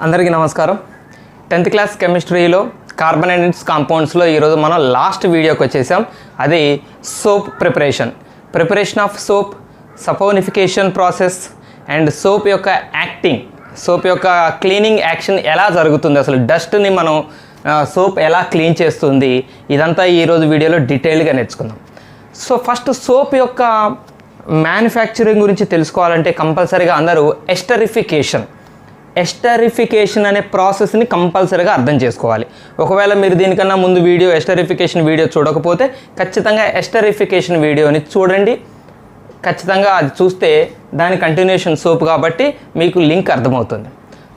అందరికీ నమస్కారం. 10th class కెమిస్ట్రీలో కార్బన్ అండ్ ఇట్స్ కాంపౌండ్స్లో ఈరోజు మనం లాస్ట్ వీడియోకి వచ్చేసాం. అది soap preparation of soap, saponification process and soap యొక్క యాక్టింగ్, సోప్ యొక్క క్లీనింగ్ యాక్షన్ ఎలా జరుగుతుంది, అసలు డస్ట్ని మనం సోప్ ఎలా క్లీన్ చేస్తుంది, ఇదంతా ఈరోజు వీడియోలో డీటెయిల్గా నేర్చుకుందాం. సో ఫస్ట్ సోప్ యొక్క మ్యానుఫ్యాక్చరింగ్ గురించి తెలుసుకోవాలంటే కంపల్సరీగా అందరూ ఎస్టరిఫికేషన్ అనే ప్రాసెస్ని కంపల్సరీగా అర్థం చేసుకోవాలి. ఒకవేళ మీరు దీనికన్నా ముందు ఎస్టరిఫికేషన్ వీడియో చూడకపోతే ఖచ్చితంగా ఎస్టరిఫికేషన్ వీడియోని చూడండి. ఖచ్చితంగా అది చూస్తే దాని కంటిన్యూషన్ సోప్ కాబట్టి మీకు లింక్ అర్థమవుతుంది.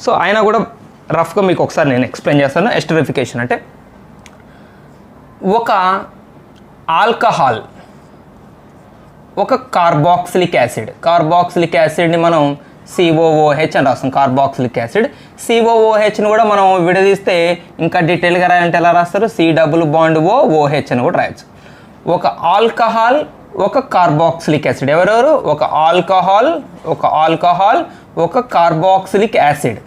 సో అయినా కూడా రఫ్గా మీకు ఒకసారి నేను ఎక్స్ప్లెయిన్ చేస్తాను. ఎస్టరిఫికేషన్ అంటే ఒక ఆల్కహాల్, ఒక కార్బాక్సిలిక్ యాసిడ్ని మనం COOH అని రాస్తాం. Carboxylic acid. COOHని కూడా మనం విడదీస్తే ఇంకా డీటెయిల్గా రాయాలంటే ఎలా రాస్తారు, C∻OH అని కూడా రాయొచ్చు. ఒక ఆల్కహాల్, ఒక కార్బాక్సిలిక్ యాసిడ్, ఎవరెవరు, ఒక ఆల్కహాల్, ఒక కార్బాక్సిలిక్ యాసిడ్,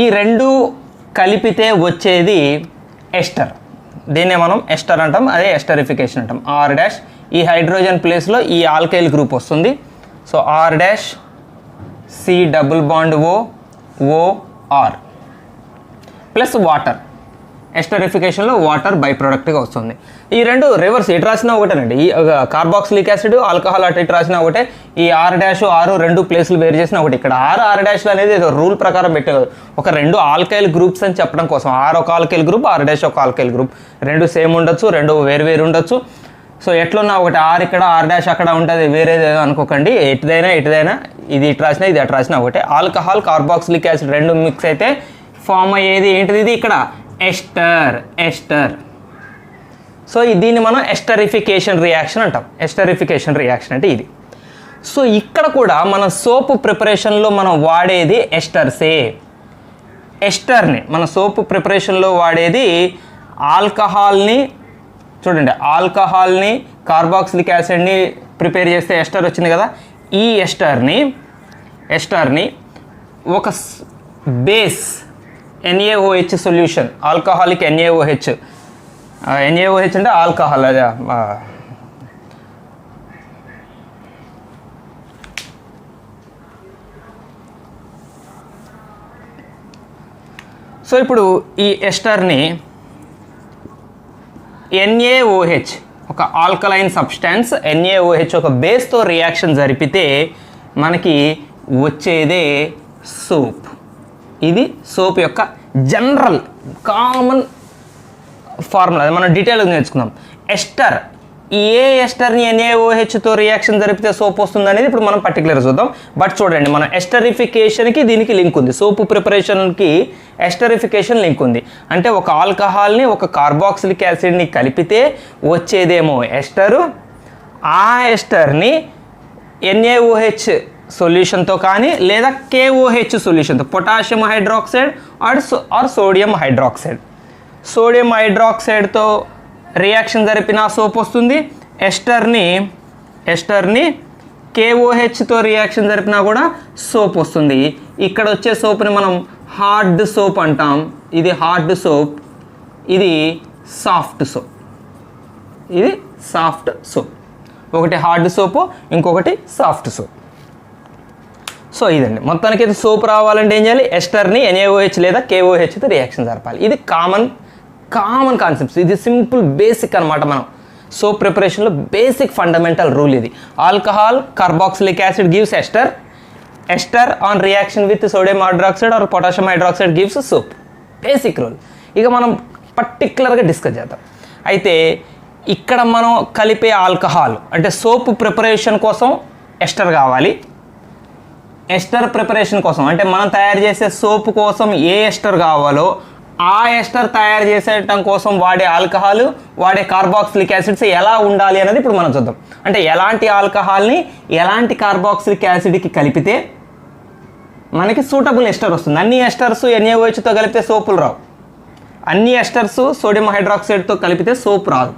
ఈ రెండు కలిపితే వచ్చేది ఎస్టర్. దీన్నే మనం ఎస్టర్ అంటాం, అదే ఎస్టరిఫికేషన్ అంటాం. R' ఈ హైడ్రోజన్ ప్లేస్లో ఈ ఆల్కైల్ గ్రూప్ వస్తుంది. So R' C∻OOR plus water. ఎస్టరిఫికేషన్లో వాటర్ బై ప్రోడక్ట్గా వస్తుంది. ఈ రెండు రివర్స్ ఎటు రాసినా ఒకటేనండి. ఈ కార్బాక్సిలిక్ యాసిడ్, ఆల్కహాల్ అటు ఇటు రాసినా ఒకటే. ఈ R' రెండు ప్లేసులు వేరు చేసినా ఒకటి. ఇక్కడ R' అనేది ఏదో రూల్ ప్రకారం పెట్టారు, ఒక రెండు ఆల్కైల్ గ్రూప్స్ అని చెప్పడం కోసం. R ఒక ఆల్కైల్ గ్రూప్, R' ఒక ఆల్కైల్ గ్రూప్. రెండు సేమ్ ఉండొచ్చు, రెండు వేరు ఉండొచ్చు. సో ఎట్లున్నా ఒకటి R ఇక్కడ, R' అక్కడ ఉంటుంది, వేరేదేదో అనుకోకండి. ఎటుదైనా ఇది ఇటు రాసినా ఇది అటు రాసినా ఒకటే. ఆల్కహాల్, కార్బాక్సిలిక్ యాసిడ్ రెండు మిక్స్ అయితే ఫామ్ అయ్యేది ఏంటిది, ఇది ఇక్కడ ఎస్టర్. సో దీన్ని మనం ఎస్టరిఫికేషన్ రియాక్షన్ అంటాం. ఎస్టరిఫికేషన్ రియాక్షన్ అంటే ఇది. సో ఇక్కడ కూడా మన సోప్ ప్రిపరేషన్లో మనం వాడేది ఎస్టర్ని మన సోప్ ప్రిపరేషన్లో వాడేది ఆల్కహాల్ని. చూడండి, ఆల్కహాల్ని, కార్బాక్సిలిక్ యాసిడ్ని ప్రిపేర్ చేస్తే ఎస్టర్ వచ్చింది కదా. ఈ ఎస్టర్ని ఒక base NaOH solution, alcoholic NaOH అంటే ఆల్కహాల్, అదే సో ఇప్పుడు ఈ ఎస్టర్ని NaOH ఒక ఆల్కలైన్ సబ్స్టాన్స్, NaOH ఒక బేస్తో రియాక్షన్ జరిపితే మనకి వచ్చేదే సోప్. ఇది సోప్ యొక్క జనరల్ కామన్ ఫార్ములా. అది మనం డీటెయిల్గా నేర్చుకుందాం. ఎస్టర్, ఏ ఎస్టర్ని NaOHతో రియాక్షన్ జరిపితే సోప్ వస్తుంది అనేది ఇప్పుడు మనం పర్టికులర్గా చూద్దాం. బట్ చూడండి, మన ఎస్టరిఫికేషన్కి దీనికి లింక్ ఉంది. సోపు ప్రిపరేషన్కి ఎస్టరిఫికేషన్ లింక్ ఉంది. అంటే ఒక ఆల్కహాల్ని, ఒక కార్బాక్సిలిక్ యాసిడ్ని కలిపితే వచ్చేదేమో ఎస్టరు. ఆ ఎస్టర్ని NaOH సొల్యూషన్తో కానీ లేదా KOH సొల్యూషన్తో, పొటాషియం హైడ్రాక్సైడ్ ఆర్ సోడియం హైడ్రాక్సైడ్తో రియాక్షన్ జరిపిన సోప్ వస్తుంది. ఎస్టర్ని KOHతో రియాక్షన్ జరిపినా కూడా సోప్ వస్తుంది. ఇక్కడ వచ్చే సోప్ని మనం హార్డ్ సోప్ అంటాం. ఇది హార్డ్ సోప్, ఇది సాఫ్ట్ సోప్. ఒకటి హార్డ్ సోపు, ఇంకొకటి సాఫ్ట్ సోప్. సో ఇదండి మొత్తానికి అయితే సోప్ రావాలంటే ఏం చేయాలి, ఎస్టర్ని NaOH లేదా KOHతో రియాక్షన్ జరపాలి. ఇది కామన్ కాన్సెప్ట్స్. ఇది సింపుల్ బేసిక్ అనమాట. మనం సోప్ ప్రిపరేషన్లో బేసిక్ ఫండమెంటల్ రూల్ ఇది. Alcohol, carboxylic acid gives ester on reaction with sodium hydroxide or potassium hydroxide gives soap. Basic rule. ఇక మనం పర్టికులర్గా డిస్కస్ చేద్దాం. అయితే ఇక్కడ మనం కలిపే ఆల్కహాల్ అంటే సోప్ ప్రిపరేషన్ కోసం ఎస్టర్ కావాలి. ఎస్టర్ ప్రిపరేషన్ కోసం అంటే మనం తయారు చేసే సోప్ కోసం ఏ ఎస్టర్ కావాలో ఆ ఎస్టర్ తయారు చేసేయటం కోసం వాడే ఆల్కహాల్, వాడే కార్బాక్సిలిక్ యాసిడ్స్ ఎలా ఉండాలి అనేది ఇప్పుడు మనం చూద్దాం. అంటే ఎలాంటి ఆల్కహాల్ని ఎలాంటి కార్బాక్సిలిక్ యాసిడ్కి కలిపితే మనకి సూటబుల్ ఎస్టర్ వస్తుంది. అన్ని ఎస్టర్స్ NaOHతో కలిపితే సోపులు రావు. అన్ని ఎస్టర్స్ సోడియం హైడ్రాక్సైడ్తో కలిపితే సోప్ రాదు.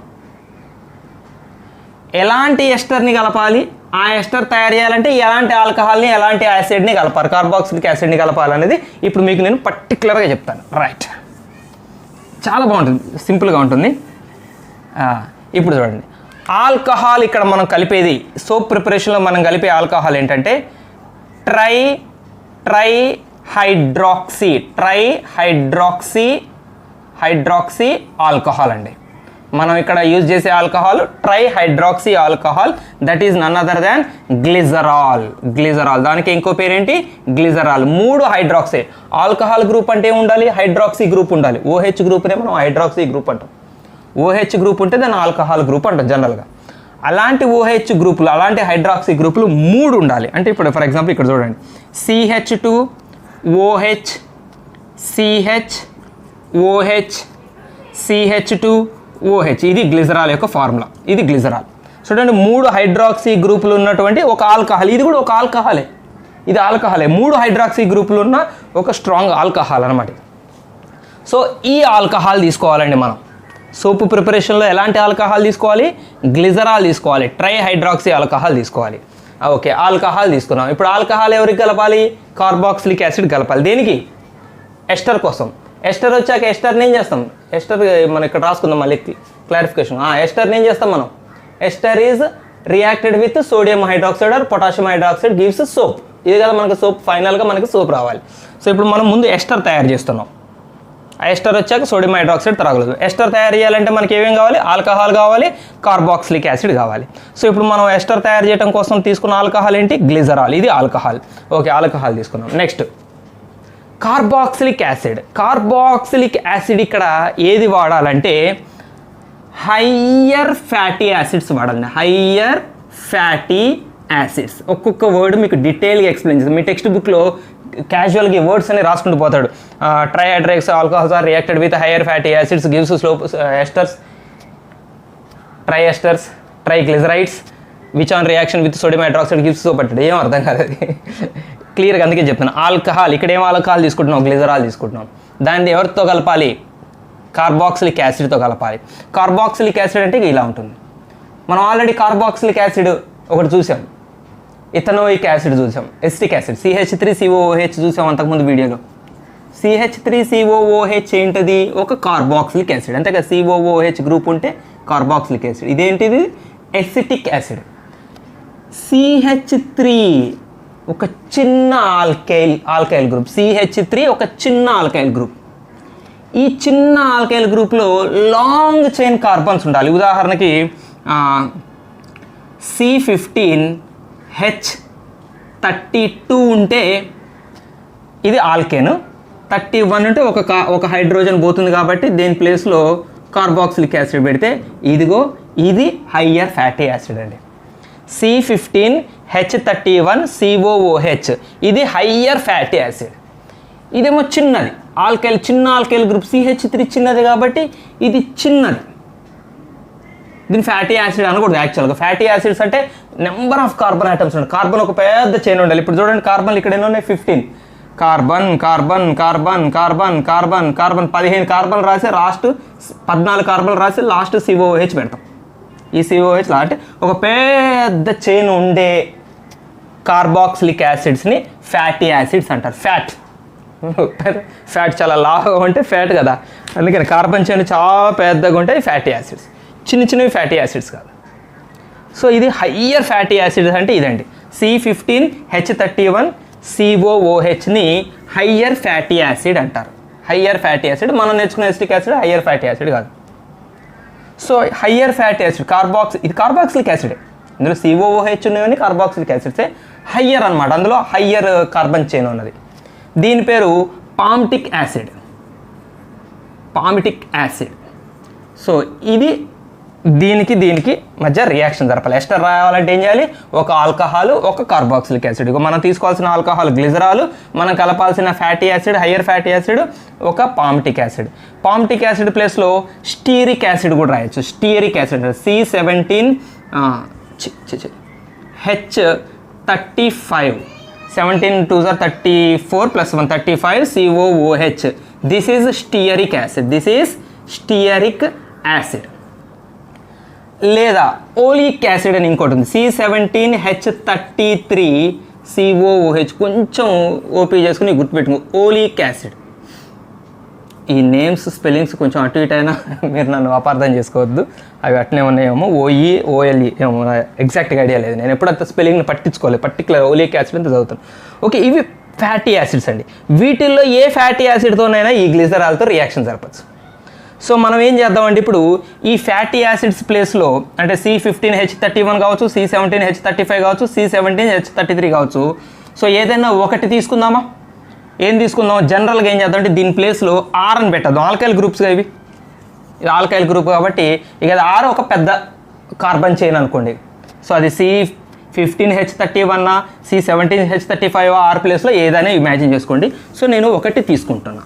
ఎలాంటి ఎస్టర్ని కలపాలి, ఆ ఎస్టర్ తయారు చేయాలంటే ఎలాంటి ఆల్కహాల్ని ఎలాంటి యాసిడ్ని కలపాలి, కార్బాక్సిలిక్ యాసిడ్ని కలపాలనేది ఇప్పుడు మీకు నేను పర్టికులర్గా చెప్తాను. రైట్, చాలా బాగుంటుంది, సింపుల్గా ఉంటుంది. ఇప్పుడు చూడండి, ఆల్కహాల్ ఇక్కడ మనం కలిపేది సోప్ ప్రిపరేషన్లో మనం కలిపే ఆల్కహాల్ ఏంటంటే హైడ్రాక్సీ ఆల్కహాల్ అండి. మనం ఇక్కడ యూజ్ చేసే alcohol trihydroxy alcohol, that is none other than glycerol. దానికి ఇంకో పేరేంటి, గ్లిజరాల్. 3 హైడ్రాక్సీ. ఆల్కహాల్ గ్రూప్ అంటే ఉండాలి, హైడ్రాక్సీ గ్రూప్ ఉండాలి. OH గ్రూప్నే మనం హైడ్రాక్సీ గ్రూప్ అంటాం. OH గ్రూప్ ఉంటే దాన్ని ఆల్కహాల్ గ్రూప్ అంటాం జనరల్గా. అలాంటి OH గ్రూపులు, అలాంటి హైడ్రాక్సీ గ్రూపులు 3 ఉండాలి. అంటే ఇప్పుడు ఫర్ ఎగ్జాంపుల్ ఇక్కడ చూడండి, CH2OH, CH2OH, ఇది గ్లిజరాల్ యొక్క ఫార్ములా. ఇది గ్లిజరాల్. చూడండి, 3 హైడ్రాక్సీ గ్రూపులు ఉన్నటువంటి ఒక ఆల్కహాల్. ఇది కూడా ఒక ఆల్కహాలే, ఇది ఆల్కహాలే. 3 హైడ్రాక్సీ గ్రూపులు ఉన్న ఒక స్ట్రాంగ్ ఆల్కహాల్ అనమాట. సో ఈ ఆల్కహాల్ తీసుకోవాలండి మనం. సోపు ప్రిపరేషన్లో ఎలాంటి ఆల్కహాల్ తీసుకోవాలి, గ్లిజరాల్ తీసుకోవాలి, ట్రైహైడ్రాక్సీ ఆల్కహాల్ తీసుకోవాలి. ఓకే, ఆల్కహాల్ తీసుకున్నాం. ఇప్పుడు ఆల్కహాల్ ఎవరికి కలపాలి, కార్బాక్సిలిక్ యాసిడ్ కలపాలి. దేనికి, ఎస్టర్ కోసం. ఎస్టర్ వచ్చాక ఎస్టర్ని ఏం చేస్తాం, ఎస్టర్ మనం ఇక్కడ రాసుకుందాం మళ్ళీ క్లారిఫికేషన్. ఎస్టర్ని ఏం చేస్తాం మనం, ester is reacted with sodium hydroxide or potassium hydroxide gives soap. ఇది కదా మనకి సోప్, ఫైనల్గా మనకి సోప్ రావాలి. సో ఇప్పుడు మనం ముందు ఎస్టర్ తయారు చేస్తున్నాం. ఆ ఎస్టర్ వచ్చాక సోడియం హైడ్రాక్సైడ్ తరగలేదు. ఎస్టర్ తయారు చేయాలంటే మనకి ఏమేం కావాలి, ఆల్కహాల్ కావాలి, కార్బాక్సిలిక్ యాసిడ్ కావాలి. సో ఇప్పుడు మనం ఎస్టర్ తయారు చేయడం కోసం తీసుకున్న ఆల్కహాల్ ఏంటి, గ్లిజరాల్. ఇది ఆల్కహాల్. ఓకే, ఆల్కహాల్ తీసుకున్నాం. Next carboxylic acid. Carboxylic acid ఇక్కడ ఏది వాడాలంటే హయ్యర్ ఫ్యాటీ యాసిడ్స్ వాడాలి. Higher fatty acids. ఒక్కొక్క వర్డ్ మీకు డీటెయిల్గా ఎక్స్ప్లెయిన్ చేస్తాను. మీ టెక్స్ట్ బుక్లో క్యాజువల్గా వర్డ్స్ అని రాసుకుంటూ పోతాడు. Trihydroxy alcohols are reacted with higher fatty acids gives slope esters, triesters, triglycerides which on reaction with sodium hydroxide gives soap అంటాడు. ఏం అర్థం కాదు అది క్లియర్గా, అందుకే చెప్తాను. ఆల్కహాల్, ఇక్కడ ఏం ఆల్కహాల్ తీసుకుంటున్నాం, గ్లిజరాల్ తీసుకుంటున్నాం. దాన్ని ఎవరితో కలపాలి, కార్బాక్సిలిక్ యాసిడ్తో కలపాలి. కార్బాక్సిలిక్ యాసిడ్ అంటే ఇలా ఉంటుంది. మనం ఆల్రెడీ కార్బాక్సిలిక్ యాసిడ్ ఒకటి చూసాం, ఇథనోయిక్ యాసిడ్ చూసాం, ఎసిటిక్ యాసిడ్ CH3COOH చూసాం అంతకుముందు వీడియోలో. CH3COOH ఏంటిది, ఒక కార్బాక్సిలిక్ యాసిడ్. అంతే కదా, COOH గ్రూప్ ఉంటే కార్బాక్సిలిక్ యాసిడ్. ఇదేంటిది, ఎసిటిక్ యాసిడ్. CH3 ఒక చిన్న ఆల్కైల్ గ్రూప్. CH3 ఒక చిన్న ఆల్కైల్ గ్రూప్. ఈ చిన్న ఆల్కైల్ గ్రూప్లో లాంగ్ చైన్ కార్బన్స్ ఉండాలి. ఉదాహరణకి C15H32 ఉంటే ఇది ఆల్కేన్. 31 ఉంటే ఒక హైడ్రోజన్ పోతుంది కాబట్టి దీని ప్లేస్లో కార్బాక్సిలిక్ యాసిడ్ పెడితే ఇదిగో ఇది హయ్యర్ ఫ్యాటీ యాసిడ్ అండి. C15H31COOH ఇది హయ్యర్ ఫ్యాటీ యాసిడ్. ఇదేమో చిన్నది ఆల్కైల్, చిన్న ఆల్కైల్ గ్రూప్. CH3 చిన్నది కాబట్టి ఇది చిన్నది. దీని ఫ్యాటీ యాసిడ్ అనకూడదు యాక్చువల్గా. ఫ్యాటీ యాసిడ్స్ అంటే నెంబర్ ఆఫ్ కార్బన్ ఐటమ్స్ ఉంటాయి. కార్బన్ ఒక పెద్ద చైన్ ఉండాలి. ఇప్పుడు చూడండి, కార్బన్ ఇక్కడ ఎన్ని ఉన్నాయి, 15. కార్బన్ 15 కార్బన్ రాసి లాస్ట్ 14 కార్బన్ రాసి లాస్ట్ COOH పెడతాం. ఈ COOH అంటే ఒక పెద్ద చైన్ ఉండే కార్బాక్సిలిక్ యాసిడ్స్ని ఫ్యాటీ యాసిడ్స్ అంటారు. ఫ్యాట్ చాలా లావుగా ఉంటే ఫ్యాట్ కదా, అందుకని కార్బన్ చైన్ చాలా పెద్దగా ఉంటాయి ఫ్యాటీ యాసిడ్స్. చిన్నవి ఫ్యాటీ యాసిడ్స్ కాదు. సో ఇది హయ్యర్ ఫ్యాటీ యాసిడ్స్ అంటే ఇదండి. C15H31COOHని హయ్యర్ ఫ్యాటీ యాసిడ్ అంటారు. Higher fatty acid. మనం నేర్చుకున్న acetic acid higher fatty acid కాదు. సో హయ్యర్ ఫ్యాటీ యాసిడ్ ఇది కార్బాక్సిలిక్ యాసిడ్. ఇందులో COOH ఉన్నవన్నీ కార్బాక్సిలిక్ యాసిడ్సే. హయ్యర్ అనమాట, అందులో హయ్యర్ కార్బన్ చైన్ ఉన్నది. దీని పేరు పామిటిక్ యాసిడ్. సో ఇది దీనికి మధ్య రియాక్షన్ జరపాలి. ఎస్టర్ రావాలంటే ఏం చేయాలి, ఒక ఆల్కహాల్, ఒక కార్బాక్సిలిక్ యాసిడ్. మనం తీసుకోవాల్సిన ఆల్కహాల్ గ్లిజరాల్, మనం కలపాల్సిన fatty acid higher fatty acid, ఒక పామిటిక్ యాసిడ్. పామిటిక్ యాసిడ్ ప్లేస్లో స్టీరిక్ యాసిడ్ కూడా రాయొచ్చు. Stearic acid C17H35 17 2s are 34 plus 1 35 COOH. This is stearic acid. లేదా ఓలిక్ యాసిడ్ అని ఇంకోటి ఉంది C17H33COOH. కొంచెం ఓపీ చేసుకుని గుర్తుపెట్టుకో, ఓలిక్ యాసిడ్. ఈ నేమ్స్ స్పెల్లింగ్స్ కొంచెం అటు ఇటు అయినా మీరు నన్ను అపార్థం చేసుకోవద్దు, అవి అట్నే ఉన్నాయేమో. OE-OLE ఏమో ఎగ్జాక్ట్గా ఐడియా లేదు, నేను ఎప్పుడంత స్పెల్లింగ్ని పట్టించుకోలేదు. పర్టికులర్ ఓలిక్ యాసిడ్ అంతా చదువుతాను. ఓకే, ఇవి ఫ్యాటీ యాసిడ్స్ అండి. వీటిల్లో ఏ ఫ్యాటీ యాసిడ్తోనైనా ఈ గ్లిజరాల్తో రియాక్షన్ జరపచ్చు. సో మనం ఏం చేద్దామంటే ఇప్పుడు ఈ ఫ్యాటీ యాసిడ్స్ ప్లేస్లో అంటే C15H31 కావచ్చు, C17H35 కావచ్చు, C17H33 కావచ్చు. సో ఏదైనా ఒకటి తీసుకుందామా? ఏం తీసుకుందాం? జనరల్గా ఏం చేద్దాం అంటే దీని ప్లేస్లో R అని పెట్టద్దాం. ఆల్కైల్ గ్రూప్స్గా ఇవి, ఇది ఆల్కైల్ గ్రూప్ కాబట్టి ఇక అది R ఒక పెద్ద కార్బన్ చైన్ అనుకోండి. సో అది C15H31 C17H35 R ప్లేస్లో ఏదైనా ఇమాజిన్ చేసుకోండి. సో నేను ఒకటి తీసుకుంటున్నా,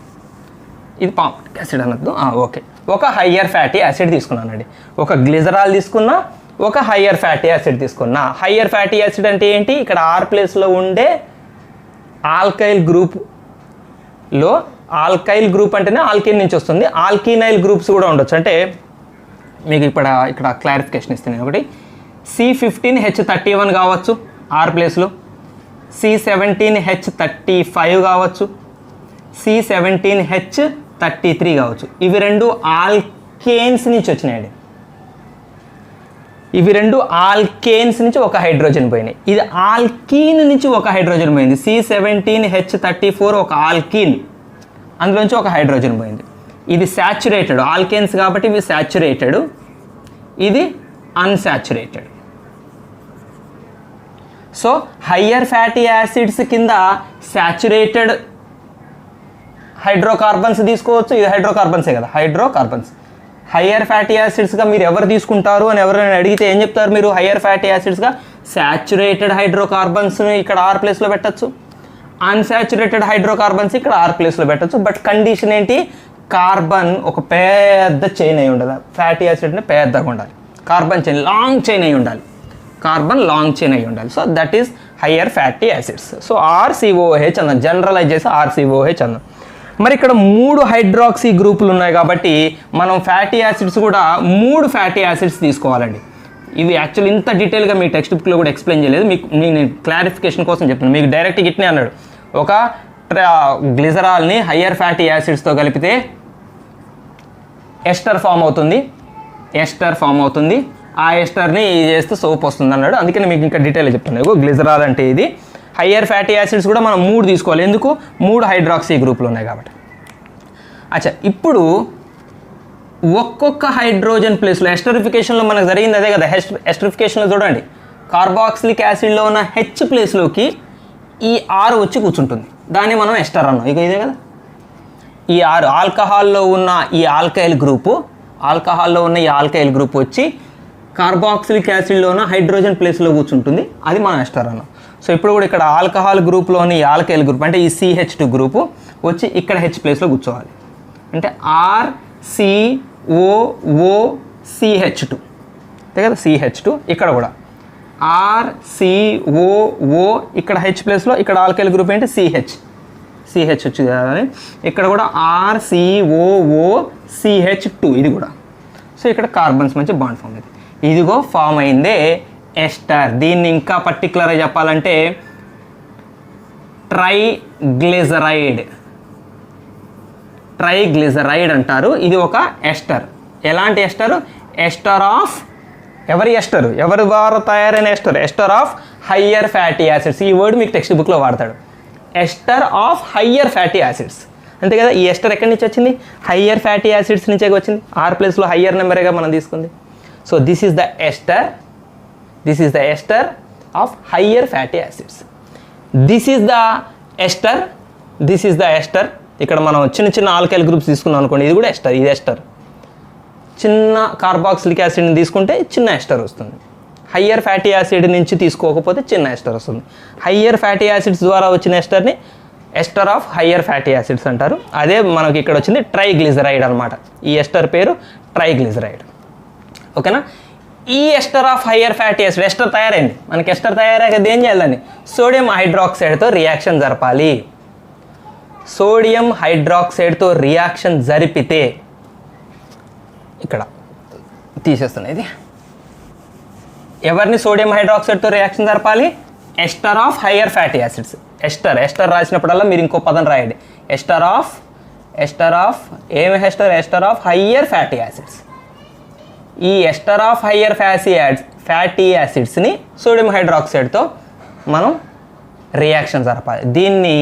ఇది పామిక్ యాసిడ్ అనొద్దు. ఓకే, ఒక హయ్యర్ ఫ్యాటీ యాసిడ్ తీసుకున్నానండి. ఒక గ్లిజరాల్ తీసుకున్నా, ఒక హయ్యర్ ఫ్యాటీ యాసిడ్ తీసుకున్నా. హయ్యర్ ఫ్యాటీ యాసిడ్ అంటే ఏంటి? ఇక్కడ R ప్లేస్లో ఉండే ఆల్కైల్ గ్రూప్లో, ఆల్కైల్ గ్రూప్ అంటేనే ఆల్కిన్ నుంచి వస్తుంది. ఆల్కినైల్ గ్రూప్స్ కూడా ఉండొచ్చు. అంటే మీకు ఇక్కడ క్లారిఫికేషన్ ఇస్తాను నేను. ఒకటి C15H31 కావచ్చు R ప్లేస్లో, C17H35 కావచ్చు, C17H33 కావచ్చు. ఇవి రెండు ఆల్కేన్స్ నుంచి వచ్చినాయండి. ఇవి రెండు ఆల్కేన్స్ నుంచి ఒక హైడ్రోజన్ పోయినాయి. ఇది ఆల్కీన్ నుంచి ఒక హైడ్రోజన్ పోయింది. C17H34 ఒక ఆల్కీన్, అందులోంచి ఒక హైడ్రోజన్ పోయింది. ఇది శాచురేటెడ్ ఆల్కేన్స్ కాబట్టి ఇవి శాచురేటెడ్, ఇది unsaturated. So higher fatty acids కింద శాచురేటెడ్ హైడ్రోకార్బన్స్ తీసుకోవచ్చు. ఇది హైడ్రోకార్బన్సే కదా, హైడ్రోకార్బన్స్. హయ్యర్ ఫ్యాటీ యాసిడ్స్గా మీరు ఎవరు తీసుకుంటారు అని ఎవరైనా అడిగితే ఏం చెప్తారు మీరు? హయ్యర్ ఫ్యాటీ యాసిడ్స్గా శాచురేటెడ్ హైడ్రోకార్బన్స్ని ఇక్కడ R ప్లేస్లో పెట్టచ్చు, అన్సాచురేటెడ్ హైడ్రోకార్బన్స్ ఇక్కడ R ప్లేస్లో పెట్టచ్చు. బట్ కండిషన్ ఏంటి? కార్బన్ ఒక పెద్ద చైన్ అయి ఉండాలి. ఫ్యాటీ యాసిడ్ని పెద్దగా ఉండాలి, కార్బన్ చైన్ లాంగ్ చైన్ అయి ఉండాలి, కార్బన్ లాంగ్ చైన్ అయి ఉండాలి. So that is higher fatty acids. So RCOH అన్నాం, జనరలైజ్ చేసి RCOH అన్నాం. మరి ఇక్కడ 3 హైడ్రాక్సీ గ్రూపులు ఉన్నాయి కాబట్టి మనం ఫ్యాటీ యాసిడ్స్ కూడా 3 ఫ్యాటీ యాసిడ్స్ తీసుకోవాలండి. ఇవి యాక్చువల్లీ ఇంత డీటెయిల్గా మీ టెక్స్ట్ బుక్లో కూడా ఎక్స్ప్లెయిన్ చేయలేదు, మీకు నేను క్లారిఫికేషన్ కోసం చెప్తున్నాను. మీకు డైరెక్ట్గా ఇట్నే అన్నాడు, ఒక గ్లిజరాల్ని హయ్యర్ ఫ్యాటీ యాసిడ్స్తో కలిపితే ఎస్టర్ ఫామ్ అవుతుంది, ఆ ఎస్టర్ని చేస్తే సోప్ వస్తుంది అన్నాడు. అందుకని మీకు ఇంకా డీటెయిల్గా చెప్తున్నాను. గ్లిజరాల్ అంటే ఇది. హయ్యర్ ఫ్యాటీ యాసిడ్స్ కూడా మనం 3 తీసుకోవాలి. ఎందుకు? 3 హైడ్రాక్సీ గ్రూపులు ఉన్నాయి కాబట్టి. అచ్చా, ఇప్పుడు ఒక్కొక్క హైడ్రోజన్ ప్లేస్లో ఎస్టరిఫికేషన్లో మనకు జరిగింది అదే కదా. ఎస్టరిఫికేషన్లో చూడండి, కార్బాక్సిలిక్ యాసిడ్లో ఉన్న H ప్లేస్లోకి ఈ R వచ్చి కూర్చుంటుంది, దాన్ని మనం ఎస్టర్ అన్నాం. ఇక ఇదే కదా ఈ R. ఆల్కహాల్లో ఉన్న ఈ ఆల్కైల్ గ్రూప్ వచ్చి కార్బాక్సిలిక్ యాసిడ్లో ఉన్న హైడ్రోజన్ ప్లేస్లో కూర్చుంటుంది, అది మనం ఎస్టర్ అన్నాం. సో ఇప్పుడు కూడా ఇక్కడ ఆల్కహాల్ గ్రూప్లోని ఆల్కైల్ గ్రూప్ అంటే ఈ CH2 గ్రూపు వచ్చి ఇక్కడ H ప్లేస్లో కూర్చోవాలి. అంటే RCOOCH2 అంతే కదా, CH2. ఇక్కడ కూడా RCOO, ఇక్కడ H ప్లేస్లో ఇక్కడ ఆల్కైల్ గ్రూప్ ఏంటి CH వచ్చింది కదా. ఇక్కడ కూడా RCOOCH2 ఇది కూడా. సో ఇక్కడ కార్బన్స్ మంచి బాండ్ ఫామ్ అయింది. ఇదిగో ఫామ్ అయిందే ఎస్టర్. దీన్ని ఇంకా పర్టికులర్గా చెప్పాలంటే ట్రైగ్లిజరైడ్ అంటారు. ఇది ఒక ఎస్టర్. ఎలాంటి ఎస్టర్? ఎస్టర్ ఆఫ్ ఎవరి ద్వారా తయారైన ester of higher fatty acids. ఈ వర్డ్ మీకు టెక్స్ట్ బుక్లో వాడతాడు, ester of higher fatty acids. అంతే కదా. ఈ ఎస్టర్ ఎక్కడి నుంచి వచ్చింది? హయ్యర్ ఫ్యాటీ యాసిడ్స్ నుంచే వచ్చింది. R ప్లేస్లో హయ్యర్ నెంబరేగా మనం తీసుకుంది. So this is the ester of higher fatty acids. This is the ester. ఇక్కడ మనం చిన్న ఆల్కైల్ గ్రూప్స్ తీసుకున్నాం అనుకోండి, ఇది కూడా ఎస్టర్. ఇది ఎస్టర్. చిన్న కార్బాక్సిలిక్ యాసిడ్ని తీసుకుంటే చిన్న ఎస్టర్ వస్తుంది. హయ్యర్ ఫ్యాటీ యాసిడ్ నుంచి తీసుకోకపోతే చిన్న ఎస్టర్ వస్తుంది. హయ్యర్ ఫ్యాటీ యాసిడ్స్ ద్వారా వచ్చిన ఎస్టర్ని ester of higher fatty acids అంటారు. అదే మనకి ఇక్కడ వచ్చింది ట్రైగ్లిజరైడ్ అనమాట. ఈ ఎస్టర్ పేరు ట్రైగ్లిజరైడ్. ఓకేనా. ఈ ester of higher fatty acid ester తయారైంది. మనకి ఎస్టర్ తయారయ్యేది ఏం చేయాలని? సోడియం హైడ్రాక్సైడ్తో రియాక్షన్ జరపాలి. సోడియం హైడ్రాక్సైడ్తో రియాక్షన్ జరిపితే ఇక్కడ తీసేస్తున్నా, ఇది ఎవరిని సోడియం హైడ్రాక్సైడ్తో రియాక్షన్ జరపాలి? Ester of higher fatty acids. Ester రాసినప్పుడల్లా మీరు ఇంకో పదం రాయండి. Ester of higher fatty acids. ఈ ఎస్టర్ ఆఫ్ హయ్యర్ ఫ్యాటీ యాసిడ్స్ని సోడియం హైడ్రాక్సైడ్తో మనం రియాక్షన్ జరపాలి. దీన్ని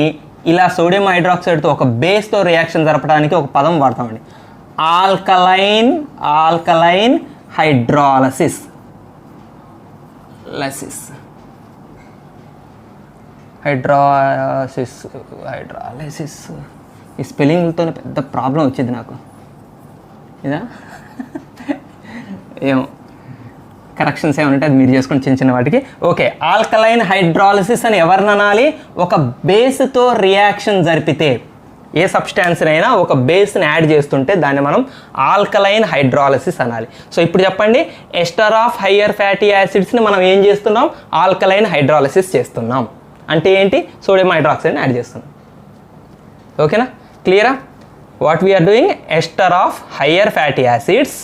ఇలా సోడియం హైడ్రాక్సైడ్తో ఒక బేస్తో రియాక్షన్ జరపడానికి ఒక పదం వాడతామండి, ఆల్కలైన్ హైడ్రాలసిస్. ఈ స్పెల్లింగ్తో పెద్ద ప్రాబ్లం వచ్చింది నాకు. ఇదా ఏమో కరెక్షన్స్ ఏమంటే అది మీరు చేసుకుని చిన్న వాటికి. ఓకే, ఆల్కలైన్ హైడ్రాలసిస్ అని ఎవరిని అనాలి? ఒక బేస్తో రియాక్షన్ జరిపితే, ఏ సబ్స్టాన్స్నైనా ఒక బేస్ని యాడ్ చేస్తుంటే దాన్ని మనం ఆల్కలైన్ హైడ్రాలసిస్ అనాలి. సో ఇప్పుడు చెప్పండి, ఎస్టర్ ఆఫ్ హయ్యర్ ఫ్యాటీ యాసిడ్స్ని మనం ఏం చేస్తున్నాం? ఆల్కలైన్ హైడ్రాలసిస్ చేస్తున్నాం. అంటే ఏంటి? సోడియం హైడ్రాక్సైడ్ని యాడ్ చేస్తున్నాం. ఓకేనా? క్లియరా? What we are doing, ester of higher fatty acids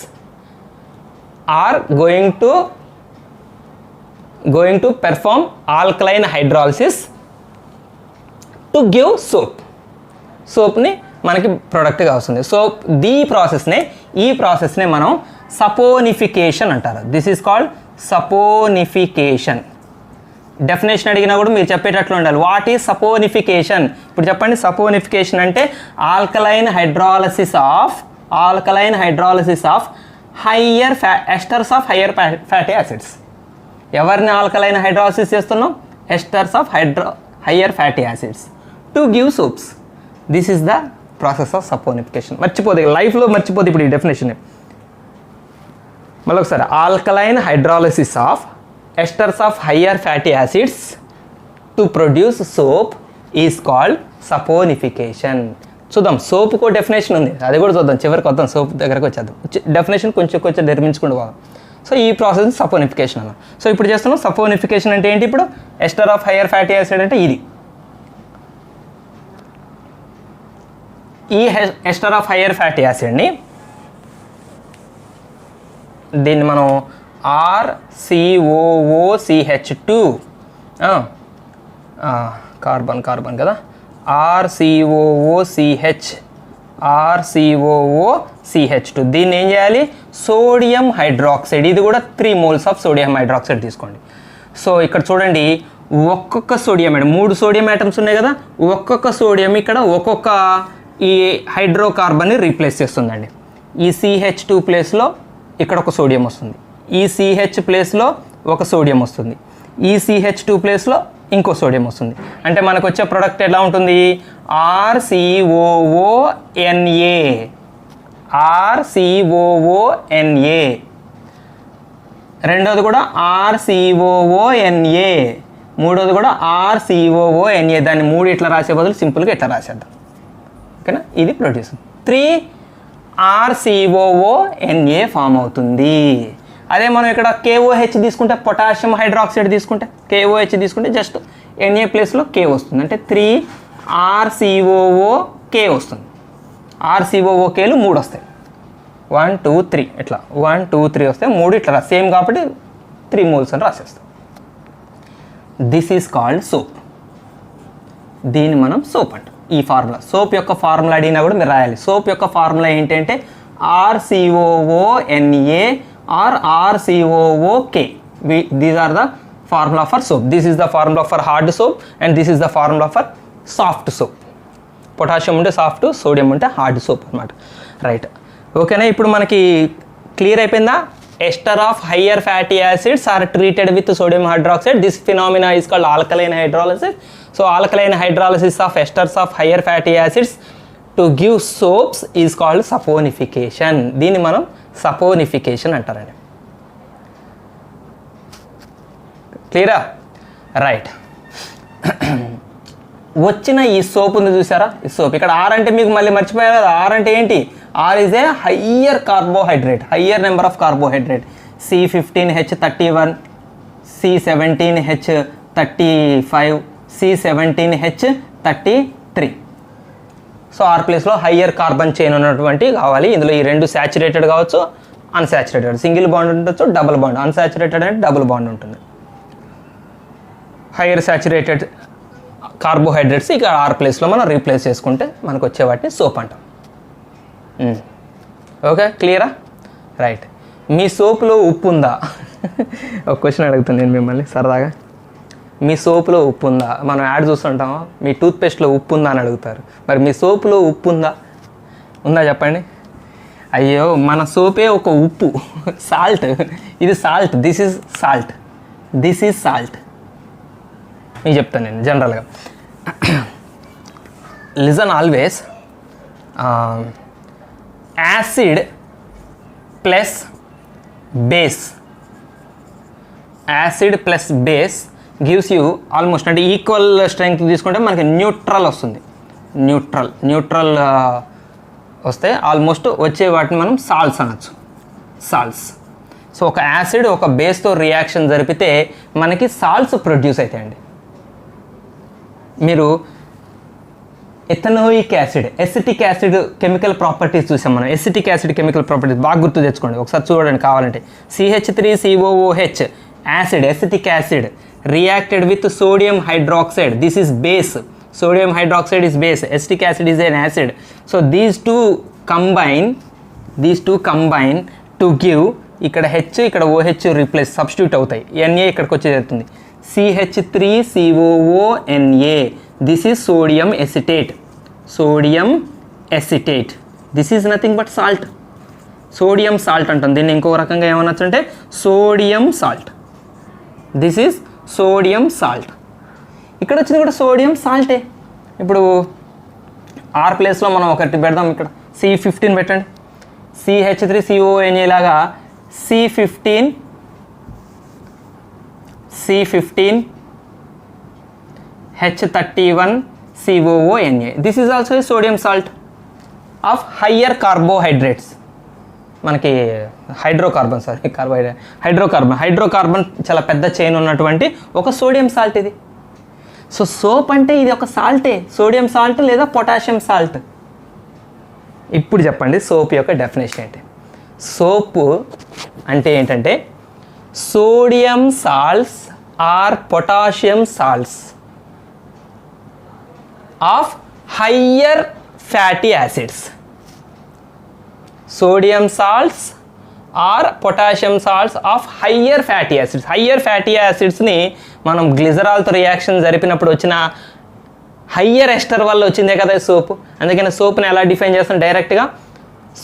are going to perform alkaline hydrolysis to give soap. సోప్ని మనకి ప్రొడక్ట్గా వస్తుంది. సోప్ ఈ ప్రాసెస్నే మనం సపోనిఫికేషన్ అంటారు. This is called saponification. Definition అడిగినా కూడా మీరు చెప్పేటట్లు ఉండాలి. What is saponification? ఇప్పుడు చెప్పండి. సపోనిఫికేషన్ అంటే alkaline hydrolysis of higher esters of higher fatty acids. ఎవరిని ఆల్కలైన్ హైడ్రాలసిస్ చేస్తున్నాం? Esters of higher fatty acids to give soaps. This is the process of saponification. మర్చిపోదు, లైఫ్లో మర్చిపోదు ఇప్పుడు ఈ డెఫినేషన్. మళ్ళీ ఒకసారి, alkaline hydrolysis of esters of higher fatty acids to produce soap is called saponification. చూద్దాం, సోప్కో డెఫినేషన్ ఉంది, అది కూడా చూద్దాం. చివరికి వద్దాం, సోప్ దగ్గరకు వచ్చేద్దాం. డెఫినేషన్ కొంచెం నిర్మించుకుంటూ పోదాం. సో ఈ ప్రాసెస్ సపోనిఫికేషన్ అన్న. సో ఇప్పుడు చేస్తున్నాం సపోనిఫికేషన్ అంటే ఏంటి? ఇప్పుడు ester of higher fatty acid అంటే ఇది. ఈ ఎస్టర్ ఆఫ్ హయ్యర్ ఫ్యాటీ యాసిడ్ని దీన్ని మనం RCOOCH2 కార్బన్ కదా, RCOOCH2. దీన్ని ఏం చేయాలి? Sodium hydroxide. ఇది కూడా 3 moles ఆఫ్ సోడియం హైడ్రాక్సైడ్ తీసుకోండి. సో ఇక్కడ చూడండి, ఒక్కొక్క సోడియం ఆటం, 3 సోడియం ఆటమ్స్ ఉన్నాయి కదా, ఒక్కొక్క సోడియం ఇక్కడ ఒక్కొక్క ఈ హైడ్రోకార్బన్ని రీప్లేస్ చేస్తుందండి. ఈ CH2 ప్లేస్లో ఇక్కడ ఒక సోడియం వస్తుంది, ఈ CH ప్లేస్లో ఒక సోడియం వస్తుంది, ఈ CH2 ప్లేస్లో ఇంకో సోడియం వస్తుంది. అంటే మనకు వచ్చే ప్రోడక్ట్ ఎలా ఉంటుంది? RCOONA. రెండోది కూడా RCOONA, మూడోది కూడా RCOONA. దాన్ని 3 ఇట్లా రాసే బదులు సింపుల్గా ఇట్లా రాసేద్దాం. ఓకేనా? ఇది ప్రొడ్యూస్ 3 RCOONA ఫామ్ అవుతుంది. అదే మనం ఇక్కడ KOH తీసుకుంటే, పొటాషియం హైడ్రాక్సైడ్ తీసుకుంటే, KOH తీసుకుంటే జస్ట్ Na ప్లేస్లో K వస్తుంది. అంటే 3 RCOOK వస్తుంది. RCOOKలు 3 వస్తాయి. 1 2 3 ఇట్లా 1 2 3 వస్తాయి. 3 ఇట్లా సేమ్ కాబట్టి 3 moles అని రాసేస్తాం. This is called soap. దీన్ని మనం సోప్ అంటాం. ఈ ఫార్ములా, సోప్ యొక్క ఫార్ములా అడిగినా కూడా మీరు రాయాలి. సోప్ యొక్క ఫార్ములా ఏంటంటే RCOONA or RCOOK. These are the formula for soap. This is the formula for hard soap and this is the formula for soft soap. Potassium ఉంటే సాఫ్ట్, సోడియం ఉంటే hard soap అనమాట. Right, ఓకేనా? ఇప్పుడు మనకి clear అయిపోయిందా? Ester of higher fatty acids are treated with sodium hydroxide. This phenomena is called alkaline hydrolysis. So alkaline hydrolysis of esters of higher fatty acids to give soaps is called saponification. దీన్ని మనం saponification అంటారండి. క్లియరా? Right. వచ్చిన ఈ soap ఉంది చూసారా? ఈ soap ఇక్కడ R అంటే మీకు మళ్ళీ మర్చిపోయారు కదా. R అంటే ఏంటి? R is a higher carbohydrate, higher number of carbohydrate. C15H31, C17H35, C17H33. So R ప్లేస్లో హయ్యర్ కార్బన్ చైన్ ఉన్నటువంటి కావాలి. ఇందులో ఈ 2 శాచురేటెడ్ కావచ్చు, అన్సాచురేటెడ్, సింగిల్ బాండ్ ఉండొచ్చు, డబుల్ బాండ్. అన్సాచురేటెడ్ అంటే డబుల్ బాండ్ ఉంటుంది. హైయర్ సాచురేటెడ్ కార్బోహైడ్రేట్స్ ఇక ఆర్ ప్లేస్లో మనం రీప్లేస్ చేసుకుంటే మనకు వచ్చే వాటిని సోప్ అంటాం. ఓకే, క్లియరా? రైట్. మీ సోపులో ఉప్పు ఉందా? ఒక క్వశ్చన్ అడుగుతాను నేను మిమ్మల్ని సరదాగా. మీ సోపులో ఉప్పు ఉందా? మనం యాడ్ చూస్తుంటాం, మీ టూత్పేస్ట్లో ఉప్పు ఉందా అని అడుగుతారు. మరి మీ సోపులో ఉప్పు ఉందా? ఉందా చెప్పండి. అయ్యో, మన సోపే ఒక ఉప్పు, సాల్ట్. ఇది salt, this is salt, this is salt. మీకు చెప్తాను నేను జనరల్గా. Listen always, acid plus base, acid plus base gives you almost, అంటే ఈక్వల్ స్ట్రెంగ్త్ తీసుకుంటే మనకి న్యూట్రల్ వస్తుంది. న్యూట్రల్ వస్తే ఆల్మోస్ట్ వచ్చే వాటిని మనం సాల్ట్స్ అనొచ్చు, సాల్ట్స్. సో ఒక యాసిడ్ ఒక బేస్తో రియాక్షన్ జరిపితే మనకి సాల్ట్స్ ప్రొడ్యూస్ అవుతాయండి. మీరు ethanoic acid, acetic acid chemical properties చూసాం మనం. ఎసిటిక్ యాసిడ్ కెమికల్ ప్రాపర్టీస్ బాగా గుర్తు తెచ్చుకోండి, ఒకసారి చూడండి కావాలంటే. CH3COOH acid, acetic acid reacted with sodium hydroxide, this is base. Sodium hydroxide is base, acetic acid is an acid. So these two combine to give, ఇక్కడ H ఇక్కడ OH replace substitute అవుతాయి, Na ఇక్కడికి వచ్చి చేరుతుంది. CH3COONA, this is sodium acetate, this is nothing but salt. Sodium salt అంటాం దీన్ని. ఇంకో రకంగా ఏమనొచ్చు అంటే sodium salt, this is sodium salt. ఇక్కడ వచ్చింది కూడా సోడియం సాల్టే. ఇప్పుడు ఆర్ ప్లేస్లో మనం ఒకటి పెడదాం, ఇక్కడ C15 పెట్టండి. CH3CONA లాగా C15 H31COONA, this is also a sodium salt of higher carbohydrates. మనకి హైడ్రోకార్బన్ చాలా పెద్ద చైన్ ఉన్నటువంటి ఒక సోడియం సాల్ట్ ఇది. సో సోప్ అంటే ఇది ఒక సాల్టే, సోడియం సాల్ట్ లేదా పొటాషియం సాల్ట్. ఇప్పుడు చెప్పండి సోప్ యొక్క డెఫినేషన్ ఏంటి? సోపు అంటే ఏంటంటే sodium salts or potassium salts of higher fatty acids. Sodium salts or potassium salts of higher fatty acids. Higher fatty యాసిడ్స్ని మనం గ్లిజరాల్తో రియాక్షన్ జరిపినప్పుడు వచ్చిన హయ్యర్ ఎస్టర్ వల్ల వచ్చిందే కదా సోపు. అందుకని సోప్ని ఎలా డిఫైన్ చేస్తాం? డైరెక్ట్గా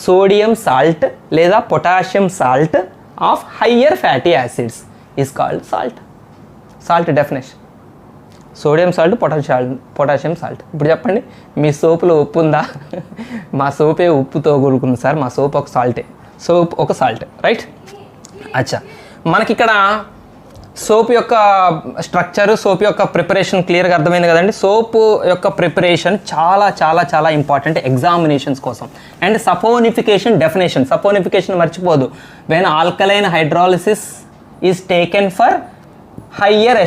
సోడియం సాల్ట్ లేదా potassium salt of higher fatty acids is called salt. Salt definition sodium salt, potassium salt. ఇప్పుడు చెప్పండి, మీ సోపులో ఉప్పు ఉందా? మా సోపే ఉప్పుతో కూడుకుంది సార్, మా సోప్ ఒక సాల్టే, సోప్ ఒక సాల్ట్, రైట్? అచ్చా, మనకి ఇక్కడ సోప్ యొక్క స్ట్రక్చర్, సోప్ యొక్క ప్రిపరేషన్ క్లియర్గా అర్థమైంది కదండి. సోప్ యొక్క ప్రిపరేషన్ చాలా చాలా చాలా ఇంపార్టెంట్ ఎగ్జామినేషన్స్ కోసం. అండ్ సపోనిఫికేషన్ డెఫినేషన్, సపోనిఫికేషన్ మర్చిపోదు. When alkaline hydrolysis is taken for higher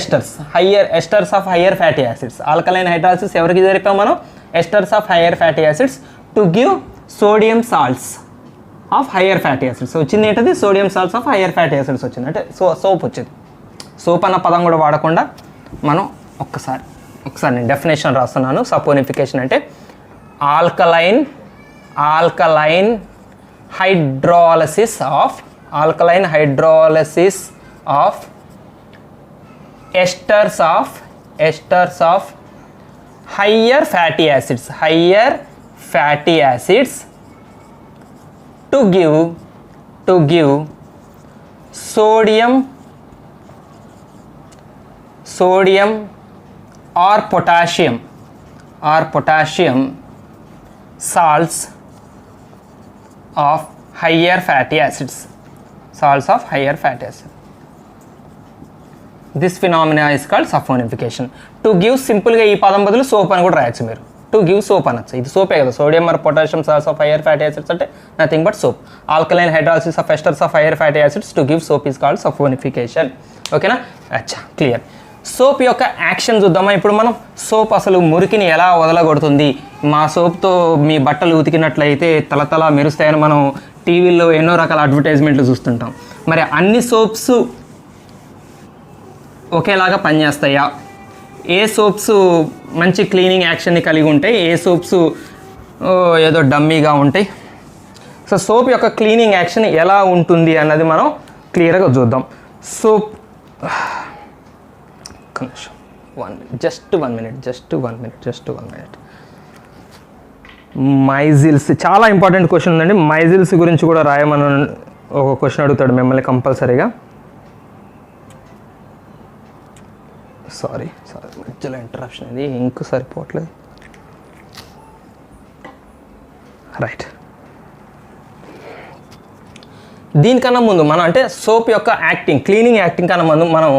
esters of higher fatty acids. Alkaline hydrolysis ఎవరికి జరిపాం మనం? Esters of higher fatty acids to give sodium salts of higher fatty acids. వచ్చింది ఏంటది? Sodium salts of higher fatty acids వచ్చింది. అంటే soap వచ్చింది. Soap అన్న పదం కూడా వాడకుండా మనం ఒక్కసారి నేను డెఫినేషన్ రాస్తున్నాను. సపోనిఫికేషన్ అంటే alkaline hydrolysis of esters of higher fatty acids to give sodium or potassium salts of higher fatty acids. This phenomena is called saponification. To give simple గా ఈ పదం బదులు సోప్ అని కూడా రాయొచ్చు మీరు. టు గివ్ సోప్ అనొచ్చు. ఇది సోపే కదా. Sodium or potassium salts of higher fatty acids అంటే nothing but soap. Alkaline hydrolysis of esters of higher fatty acids to give soap is called saponification. ఓకేనా? అచ్చా, క్లియర్. సోప్ యొక్క యాక్షన్ చూద్దామా ఇప్పుడు మనం. సోప్ అసలు మురికిని ఎలా వదలగొడుతుంది? మా సోప్తో మీ బట్టలు ఉతికినట్లయితే తలతల మెరుస్తాయని మనం టీవీలో ఎన్నో రకాల అడ్వర్టైజ్మెంట్లు చూస్తుంటాం. మరి అన్ని సోప్స్ ఒకేలాగా పనిచేస్తాయా? ఏ సోప్స్ మంచి క్లీనింగ్ యాక్షన్ని కలిగి ఉంటాయి, ఏ సోప్స్ ఏదో డమ్మీగా ఉంటాయి? సో సోప్ యొక్క క్లీనింగ్ యాక్షన్ ఎలా ఉంటుంది అన్నది మనం క్లియర్గా చూద్దాం. Soap just one minute. Micelles చాలా ఇంపార్టెంట్ క్వశ్చన్ ఉందండి. మైజిల్స్ గురించి కూడా రాయమని ఒక క్వశ్చన్ అడుగుతాడు మిమ్మల్ని కంపల్సరీగా. సారీ మధ్యలో ఇంటరప్షన్, ఇది ఇంకు సరిపోవట్లేదు. రైట్, దీనికన్నా ముందు మనం అంటే సోప్ యొక్క క్లీనింగ్ యాక్టింగ్ కన్నా ముందు మనం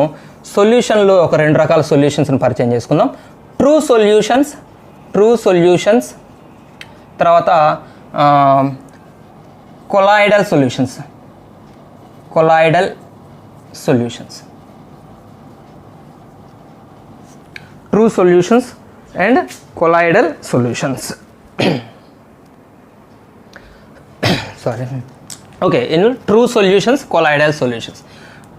సొల్యూషన్లో ఒక 2 రకాల సొల్యూషన్స్ని పరిచయం చేసుకుందాం. ట్రూ సొల్యూషన్స్, తర్వాత colloidal solutions. True solutions and colloidal solutions. Sorry, okay. True solutions, colloidal solutions.